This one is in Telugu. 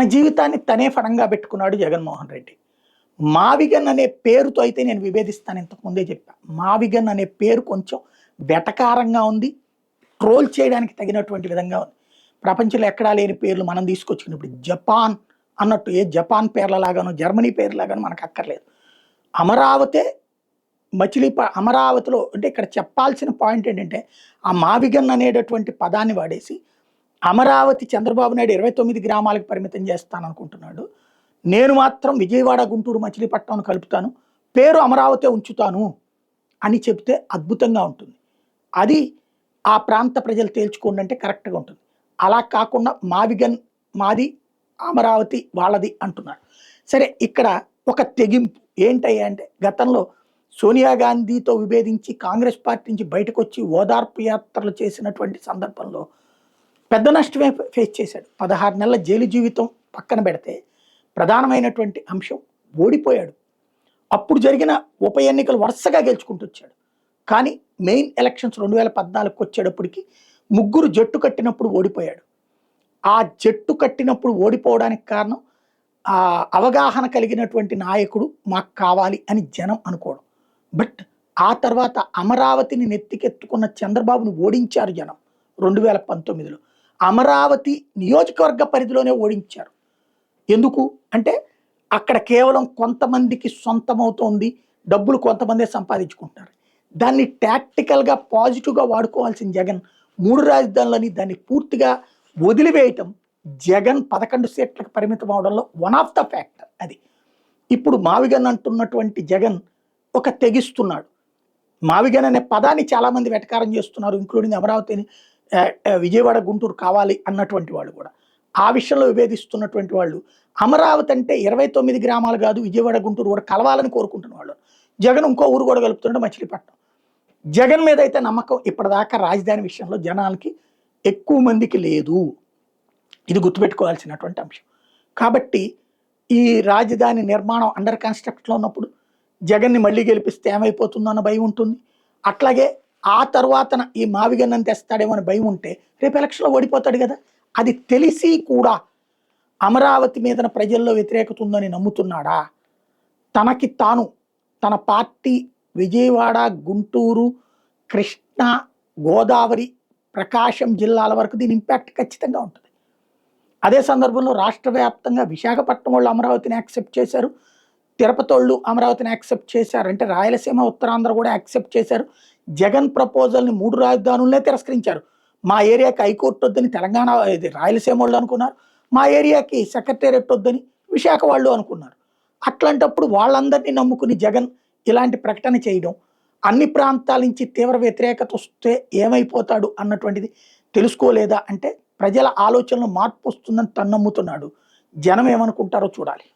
తన జీవితాన్ని తనే ఫలంగా పెట్టుకున్నాడు జగన్మోహన్ రెడ్డి. మావిగన్ అనే పేరుతో అయితే నేను విభేదిస్తాను, ఇంతకు ముందే చెప్పా. మావిగన్ అనే పేరు కొంచెం వెటకారంగా ఉంది, ట్రోల్ చేయడానికి తగినటువంటి విధంగా ఉంది. ప్రపంచంలో ఎక్కడా లేని పేర్లు మనం తీసుకొచ్చుకున్నప్పుడు జపాన్ అన్నట్టు, ఏ జపాన్ పేర్లలాగానో జర్మనీ పేర్లాగానో మనకు అక్కర్లేదు. అమరావతే అమరావతిలో అంటే ఇక్కడ చెప్పాల్సిన పాయింట్ ఏంటంటే, ఆ మావిగన్ అనేటటువంటి పదాన్ని వాడేసి అమరావతి చంద్రబాబు నాయుడు 29 గ్రామాలకు పరిమితం చేస్తాననుకుంటున్నాడు. నేను మాత్రం విజయవాడ, గుంటూరు, మచిలీపట్నం కలుపుతాను, పేరు అమరావతి ఉంచుతాను అని చెప్తే అద్భుతంగా ఉంటుంది. అది ఆ ప్రాంత ప్రజలు తేల్చుకోండి అంటే కరెక్ట్గా ఉంటుంది. అలా కాకుండా మావిగన్ మాది, అమరావతి వాళ్ళది అంటున్నారు. సరే, ఇక్కడ ఒక తెగింపు ఏంటయ్యా అంటే, గతంలో సోనియా గాంధీతో విభేదించి కాంగ్రెస్ పార్టీ నుంచి బయటకు వచ్చి ఓదార్పు యాత్రలు చేసినటువంటి సందర్భంలో పెద్ద నష్టమే ఫేస్ చేశాడు. 16 నెలల జైలు జీవితం పక్కన పెడితే ప్రధానమైనటువంటి అంశం ఓడిపోయాడు. అప్పుడు జరిగిన ఉప ఎన్నికలు వరుసగా గెలుచుకుంటూ వచ్చాడు. కానీ మెయిన్ ఎలక్షన్స్ 2014కి వచ్చేటప్పటికి ముగ్గురు జట్టు కట్టినప్పుడు ఓడిపోయాడు. ఆ జట్టు కట్టినప్పుడు ఓడిపోవడానికి కారణం ఆ అవగాహన కలిగినటువంటి నాయకుడు మాకు కావాలి అని జనం అనుకోవడం. బట్ ఆ తర్వాత అమరావతిని నెత్తికెత్తుకున్న చంద్రబాబును ఓడించారు జనం 2019లో. అమరావతి నియోజకవర్గ పరిధిలోనే ఓడించారు. ఎందుకు అంటే అక్కడ కేవలం కొంతమందికి సొంతమవుతోంది, డబ్బులు కొంతమందే సంపాదించుకుంటున్నారు. దాన్ని టాక్టికల్గా పాజిటివ్గా వాడుకోవాల్సిన జగన్ 3 రాజధానులని దాన్ని పూర్తిగా వదిలివేయటం జగన్ 11 సీట్లకు పరిమితం అవడంలో వన్ ఆఫ్ ద ఫ్యాక్టర్ అది. ఇప్పుడు మావిగన్ అంటున్నటువంటి జగన్ ఒక తెగిస్తున్నాడు. మావిగన్ అనే పదాన్ని చాలామంది వెటకారం చేస్తున్నారు, ఇంక్లూడింగ్ అమరావతిని విజయవాడ, గుంటూరు కావాలి అన్నటువంటి వాళ్ళు కూడా. ఆ విషయంలో విభేదిస్తున్నటువంటి వాళ్ళు అమరావతి అంటే 29 గ్రామాలు కాదు, విజయవాడ, గుంటూరు కూడా కలవాలని కోరుకుంటున్న వాళ్ళు. జగన్ ఇంకో ఊరు కూడా కలుపుతుంటే మచిలీపట్నం. జగన్ మీద అయితే నమ్మకం ఇప్పటిదాకా రాజధాని విషయంలో జనాలకి ఎక్కువ మందికి లేదు. ఇది గుర్తుపెట్టుకోవాల్సినటువంటి అంశం. కాబట్టి ఈ రాజధాని నిర్మాణం అండర్ కన్స్ట్రక్షన్లో ఉన్నప్పుడు జగన్ని మళ్ళీ గెలిపిస్తే ఏమైపోతుందో అన్న భయం ఉంటుంది. అట్లాగే ఆ తర్వాతన ఈ మావిగన్నని తెస్తాడేమో అని భయం ఉంటే రేపు ఎలక్షన్లో ఓడిపోతాడు కదా. అది తెలిసి కూడా అమరావతి మీద ప్రజల్లో వ్యతిరేకత ఉందని నమ్ముతున్నాడా? తనకి తాను, తన పార్టీ విజయవాడ, గుంటూరు, కృష్ణా, గోదావరి, ప్రకాశం జిల్లాల వరకు దీని ఇంపాక్ట్ ఖచ్చితంగా ఉంటుంది. అదే సందర్భంలో రాష్ట్ర వ్యాప్తంగా విశాఖపట్నం వాళ్ళు అమరావతిని యాక్సెప్ట్ చేశారు, తిరుపతి వాళ్ళు అమరావతిని యాక్సెప్ట్ చేశారు, అంటే రాయలసీమ, ఉత్తరాంధ్ర కూడా యాక్సెప్ట్ చేశారు. జగన్ ప్రపోజల్ని 3 రాజధానులనే తిరస్కరించారు. మా ఏరియాకి హైకోర్టు వద్దని తెలంగాణ, ఇది రాయలసీమ వాళ్ళు అనుకున్నారు, మా ఏరియాకి సెక్రటేరియట్ వద్దని విశాఖ వాళ్ళు అనుకున్నారు. అట్లాంటప్పుడు వాళ్ళందరినీ నమ్ముకుని జగన్ ఇలాంటి ప్రకటన చేయడం, అన్ని ప్రాంతాల నుంచి తీవ్ర వ్యతిరేకత వస్తే ఏమైపోతాడు అన్నటువంటిది తెలుసుకోలేదా అంటే, ప్రజల ఆలోచనలో మార్పు వస్తుందని తను నమ్ముతున్నాడు. జనం ఏమనుకుంటారో చూడాలి.